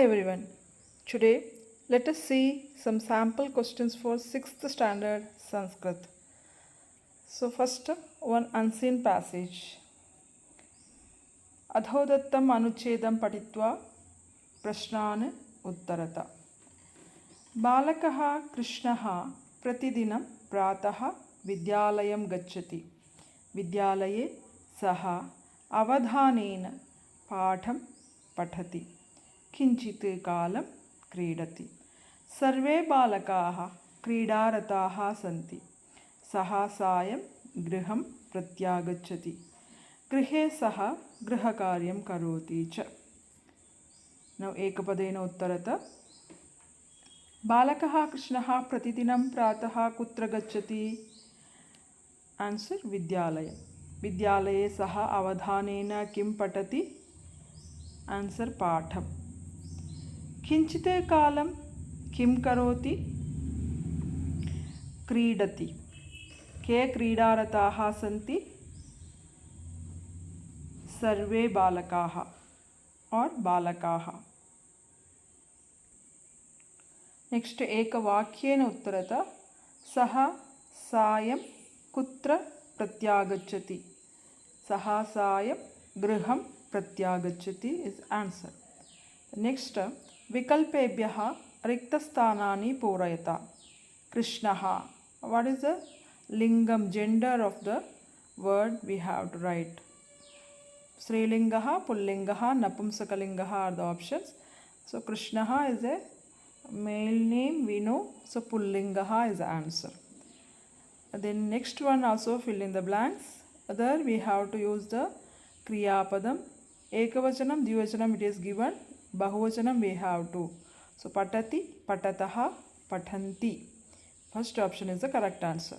everyone. Today let us see some sample questions for 6th standard Sanskrit. So first one unseen passage. Adhodattam anuchedam patitva prashnan uttarata. Balakah Krishnah pratidinam pratah vidyalayam gacchati. Vidyalaye saha avadhanena patham पठति किंचित् कालं क्रीडति सर्वे बालकाः क्रीडारताः सन्ति सः सायं गृहं प्रत्यागच्छति गृहे सः गृहकार्यं करोति च नौ एकपदेन उत्तरत बालकः कृष्णः प्रतिदिनं प्रातः कुत्र गच्छति आन्सर् विद्यालय विद्यालये सः अवधानेन किं पठति आन्सर् पाठं किंचित् कालं किं करोति क्रीडति के क्रीडारताः सन्ति सर्वे बालकाः और बालकाः नेक्स्ट एकवाक्येन उत्तरत सः सायं कुत्र प्रत्यागच्छति सः सायं गृहं प्रत्यागच्छति is answer. Next विकल्पेभ्यः रिक्तस्थानानि पूरयत कृष्णः what is the lingam gender of the word we have to write स्त्रीलिङ्गः पुल्लिङ्गः नपुंसकलिङ्गः are the options. So Krishnaha is a male name we know, so pullingaha is the answer. Then next one also fill in the blanks. There we have to use the kriya padam. Ekavachanam, dvivachanam it is given. Bahuvachanam we have to. So patati, patataha, pathanti. First option is the correct answer.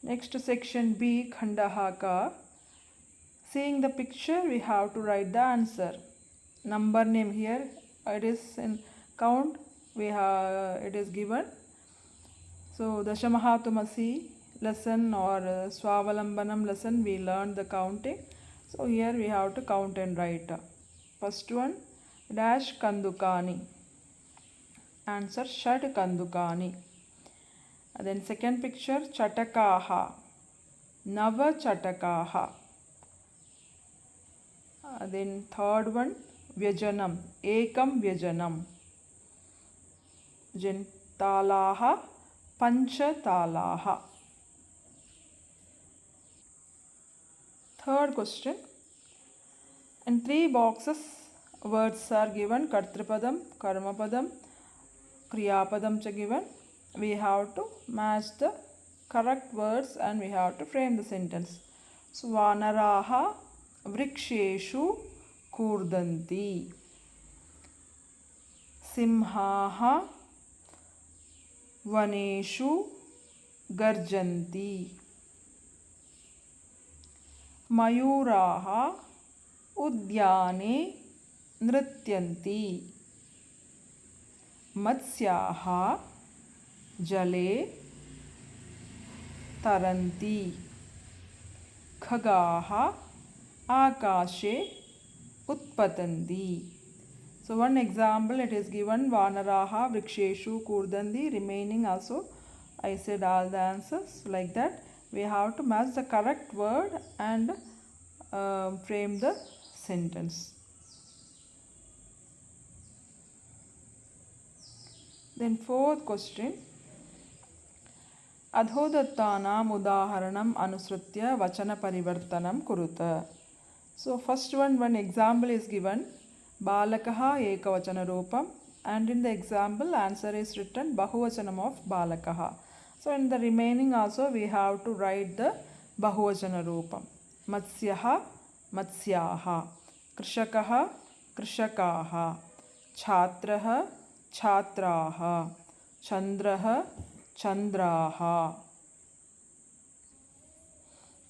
Next section B, khandaha ka. Seeing the picture we have to write the answer. Number name here it is in count we have it is given. So Dashamahatumasi lesson or Swavalambanam lesson we learned the counting. So here we have to count and write. First one dash kandukani. Answer Shad kandukani. And then second picture chatakaha. Nava chatakaha. And then third one vyajanam. Ekam vyajanam. Then talaha pancha talaha. Third question. In 3 boxes words are given. Kartripadam, Karmapadam, Kriyapadam cha given. We have to match the correct words and we have to frame the sentence. So Vanaraha vriksheshu kurdanti. Simhaha vaneshu garjanti. Mayuraha udyane nrityanti. Matsyaha jale taranti. Khagaha akashe utpatanti. So one example it is given Vanaraha vriksheshu kurdanti. Remaining also I said all the answers like that. We have to match the correct word and frame the sentence. Then fourth question. Adhodattanam udaharanam anusritya vachana parivartanam kuruta. So first one example is given. Balakaha ekavachana rupam, and in the example answer is written bahuvachanam of balakaha. So in the remaining also we have to write the bahuvachana rupam. Matsyaha matsyaha. Krishakaha krishakaha. Chhatraha छात्राः चंद्रः चंद्राः.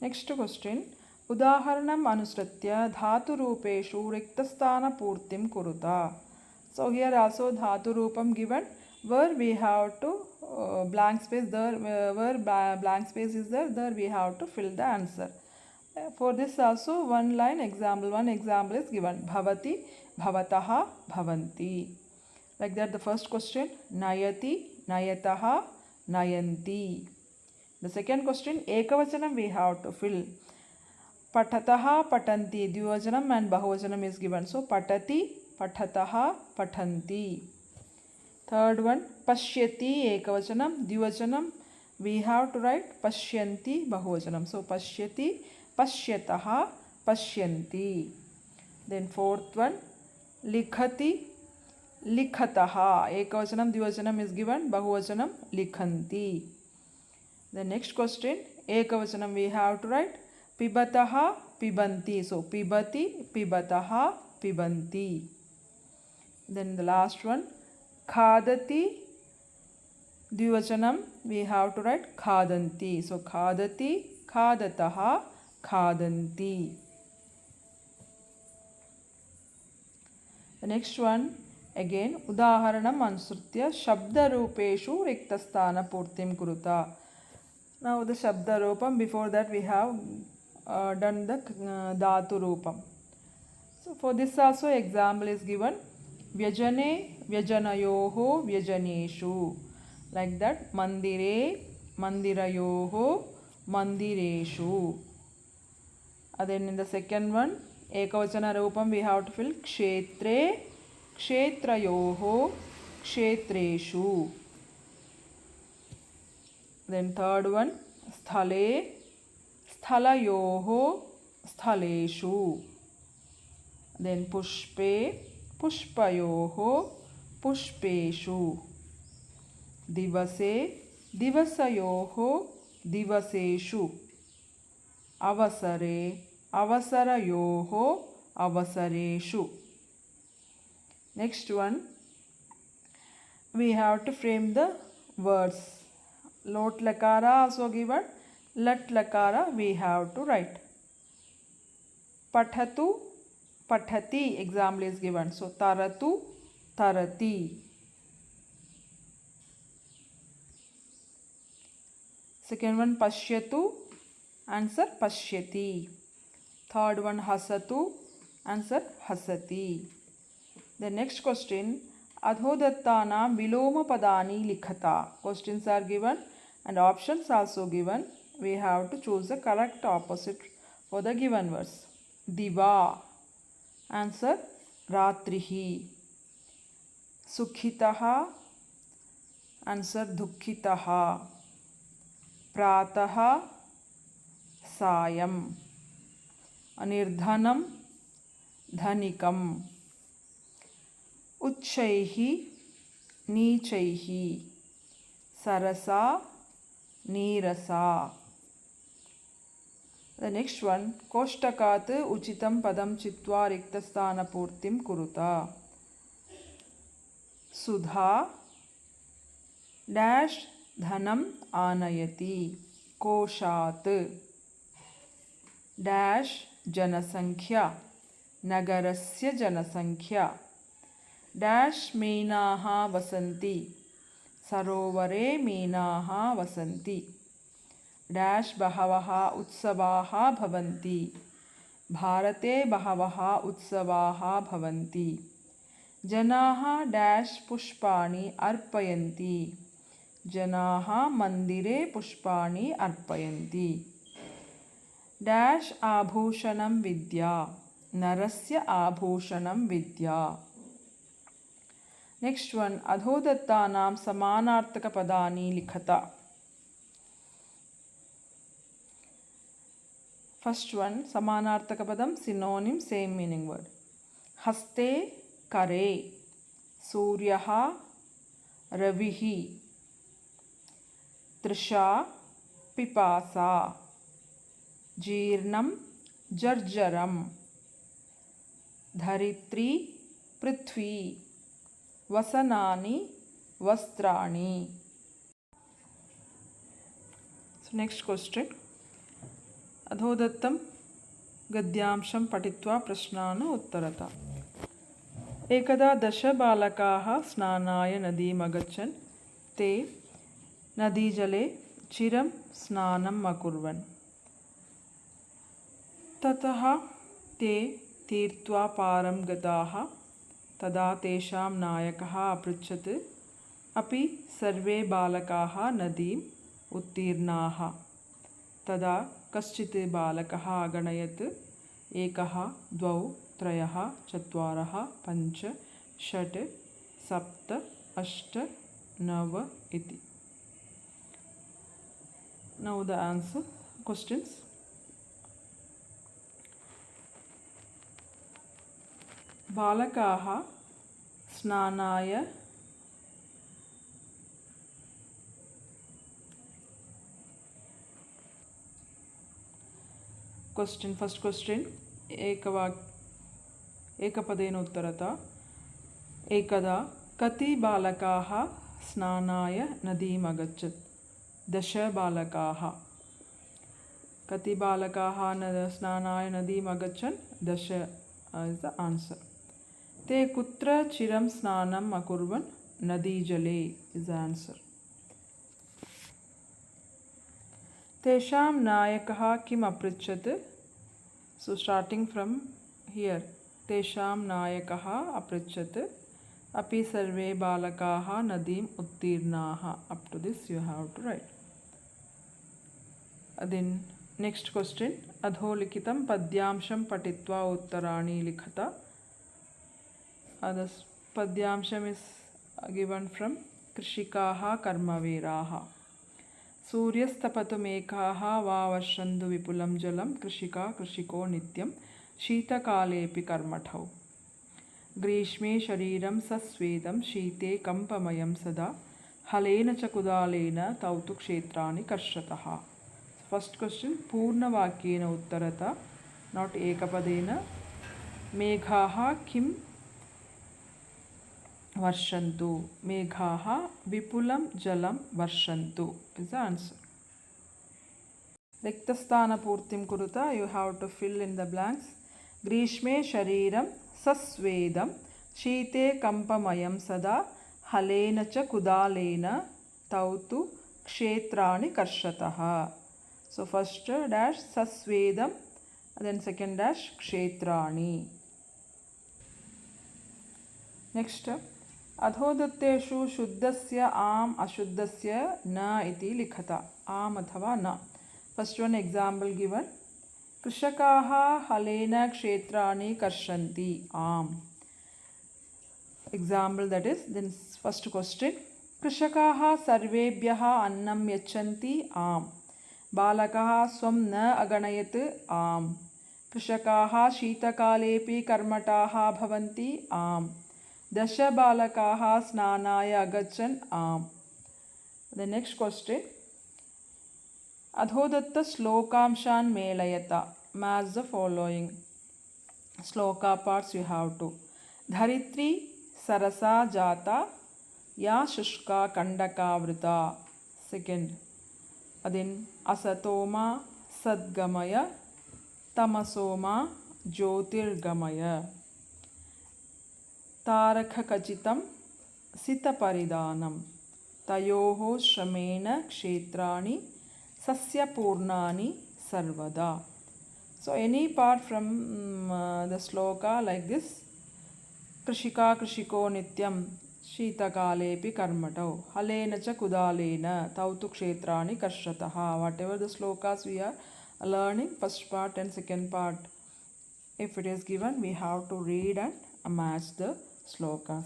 Next question. उदाहरणम् अनुसृत्य धातुरूपेषु रिक्तस्थानपूर्तिं कुरुता. So here also धातुरूपं given where we have to blank space there where blank space is there we have to fill the answer. For this also one line example, one example is given. Bhavati, bhavataha, bhavanti. Like that the first question, nayati, nayataha, nayanti. The second question, ekavachanam we have to fill. Patataha, patanti, dvivachanam and bahuvachanam is given. So patati, patataha, patanti. Third one, pashyati, ekavachanam, dvivachanam we have to write pashyanti, bahuvachanam. So pashyati, pashyataha, pashyanti. Then fourth one, likhati, likhataha, ekavachanam, dvivachanam is given, bahuvachanam likhanti. The next question, ekavachanam we have to write pibataha, pibanti. So pibati, pibataha, pibanti. Then the last one, khadati, dvivachanam we have to write khadanti. So khadati, khadataha, khadanti. The next one, again, udaharanam ansrutya shabda rupeshu riktastana purtim kuruta. Now the shabda rupam, before that we have done the dhatu rupam. So for this also example is given. Vyajane, vyajanayoho, vyajaneshu. Like that, mandire, mandirayoho, mandireshu. And then in the second one, ekavachana rupam we have to fill kshetre, kshetrayoho, kshetreshu. Then third one, sthale, sthalayoho, sthaleshu. Then pushpe, pushpayoho, pushpeshu. Divase, divasayoho, divaseshu. Avasare, avasarayoho, avasareshu. Next one, we have to frame the words. Lot lakara also given, lat lakara we have to write. Pathatu, pathati example is given. So taratu, tarati. Second one, pashyatu, answer pashyati. Third one, hasatu, answer hasati. The next question, adhodattanam viloma padani likhata. Questions are given and options also given. We have to choose the correct opposite for the given words. Diva, answer ratrihi. Sukhitaha, answer dukkhitaha. Prataha, sayam. Anirdhanam, dhanikam. Uchchaihi, neechaihi. Sarasa, neerasa. The next one, koshtakat uchitam padam chitva riktastana purtim kuruta. Sudha, dash dhanam anayati. Koshat, dash janasankhya. Nagarasya janasankhya. Dash मीनाः vasanti. Sarovare मीनाः vasanti. Dash bahavaha utsavaha bhavanti. Bharate bahavaha utsavaha bhavanti. Janaha dash pushpani arpayanti. Janaha mandire pushpani arpayanti. Dash abhushanam vidya. Narasya abhushanam vidya. Next one, adhodattanam samanarthaka padani likhata. First one, samanarthaka padam, synonym, same meaning word. Haste, kare. Suryaha, ravihi. Trisha, pipasa. Jeernam, jarjaram. Dharitri, prithvi. Vasanani, vastrani. So next question. Adhodattam gadyamsham patitva prashnana uttarata. Ekada dasha balakaha snanaya nadim agachan te nadijale chiram snanam akurvan. ततः ते तीर्त्वा पारं गताः। तदा तेषां नायकः अपृच्छत्, अपि सर्वे बालकाः नदीम् उत्तीर्णाः? तदा कश्चित् बालकः अगणयत्, 1 2 3 4 5 6 7 8 9 इति. Now the answer questions. बालकाः स्नानाय question. First question, एकपदेन उत्तरता. एकदा कति बालकाः स्नानाय नदीम् अगच्छत्? 10 बालकाः. कति बालकाः स्नानाय नदीम् अगच्छन्? 10 is the answer. ते कुत्र चिरं स्नानम् अकुर्वन्? नदीजले is the answer. तेषां नायकः किम् अपृच्छत्? So starting from here, तेषां नायकः अपृच्छत्, अपि सर्वे बालकाः नदीम् उत्तीर्णाः. Up to this you have to write. Then next question, अधोलिखितं पद्यांशं पठित्वा उत्तराणि लिखत. This पद्यांशम् is given from कृषिकाः कर्मवीराः. सूर्यस्तपतु मेघाः वा वर्षन्तु विपुलं जलं, कृषिका कृषिको नित्यं शीतकालेऽपि कर्मठौ. ग्रीष्मे शरीरं सस्वेदं, शीते कम्पमयं सदा, हलेन च कुदालेन तौ तु क्षेत्राणि कर्षतः. फर्स्ट क्वेश्चन, पूर्णवाक्येन उत्तरता, नाट् एकपदेन. मेघाः किं वर्षन्तु? मेघाः विपुलं जलं वर्षन्तु इस् द आन्सर्. रिक्तस्थानपूर्तिं कुरुता. You have to fill in the blanks. ग्रीष्मे शरीरं सस्वेदं, शीते कम्पमयं सदा, हलेन च कुदालेन तौ तु क्षेत्राणि कर्षतः. So first dash sasvedam, then second dash kshetrani. Next, अधोदत्तेषु शुद्धस्य आम अशुद्धस्य न इति लिखता. आम अथवा न. First one example given. कृषकाः हलेन क्षेत्राणि कर्षन्ति. आम. Example, that is, then first question, कृषकाः सर्वेभ्यः अन्नं यच्छन्ति. आम. बालकः स्वं न अगणयत्. आम. कृषकाः शीतकालेऽपि कर्मठाः भवन्ति. आम. 10 बालकाः स्नानाय अगच्छन्. आम. The next question, अधोदत्त श्लोकांशान् मेलयत. Match the following shloka parts you have to. धरित्री सरसा जाता, या शुष्का कंडकावृता. Second, then असतोमा सद्गमय, तमसोमा ज्योतिर्गमय. तारकखचितं सितपरिधानं, तयोः श्रमेण क्षेत्राणि सस्यपूर्णानि सर्वदा. So any part from the sloka like this. कृषिका कृषिको नित्यं शीतकालेऽपि कर्मठौ, हलेन च कुदालेन तौ तु क्षेत्राणि कर्षतः. Whatever the slokas we are learning, first part and second part, if it is given, we have to read and match the slokas.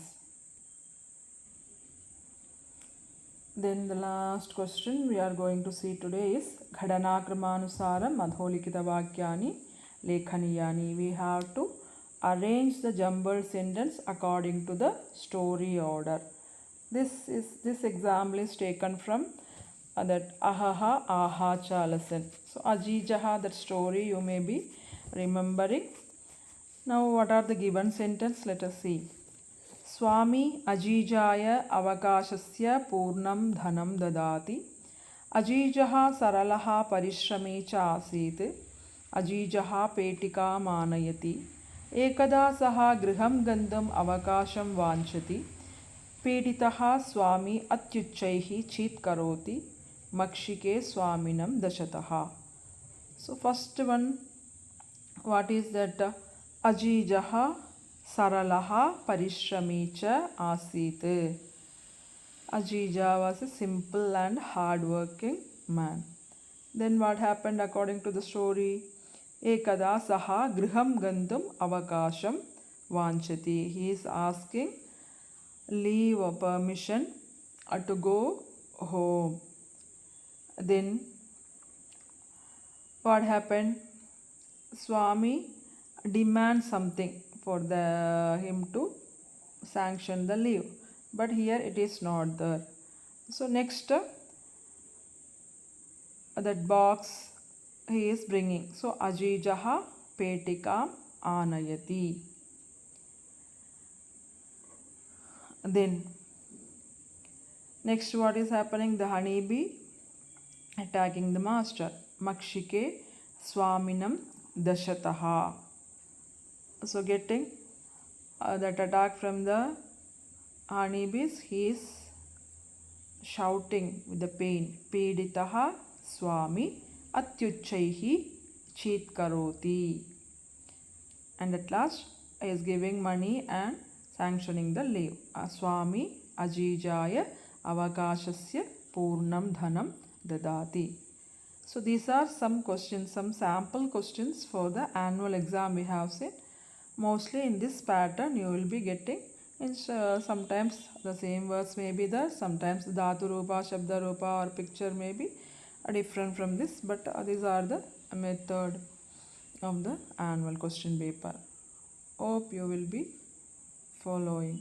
Then the last question we are going to see today is घटनाक्रमानुसारं अधोलिखितवाक्यानि लेखनीयानि. We have to arrange the jumbled sentence according to the story order. This example is taken from that ahaha aha cha lesson. So ajijaha, that story you may be remembering. Now what are the given sentence? Let us see. Swami ajijaya avakashasya purnam dhanam dadati. Ajijaha saralaha parishrami cha asit. Ajijaha petika manayati. एकदा सः गृहं गन्तुम् अवकाशं वाञ्छति. पीडितः स्वामी अत्युच्चैः चीत्करोति. मक्षिके स्वामिनं दशतः. So first one, What is that? Ajijaha saralaha parishrami cha asit. Ajija was a simple and hard-working man. Then what happened according to the story? Ekada saha griham gandum avakasham vanchati. He is asking leave or permission to go home. Then what happened? Swami demands something for him to sanction the leave, but here it is not there. So next that box he is bringing. So ajijaha petikam anayati. Then next what is happening? The honeybee attacking the master. Makshike swaminam dashataha. So getting that attack from the honeybees, he is shouting with the pain. Peditaha swami atyuchaihi chitkaroti. And at last he is giving money and sanctioning the leave. Swami ajijaya avakashasya purnam dhanam dadati. So these are some questions, some sample questions for the annual exam we have seen. Mostly in this pattern you will be getting, sometimes the same words may be there, sometimes dhatu rupa, shabda rupa or picture may be different from this, but these are the method of the annual question paper. Hope you will be following.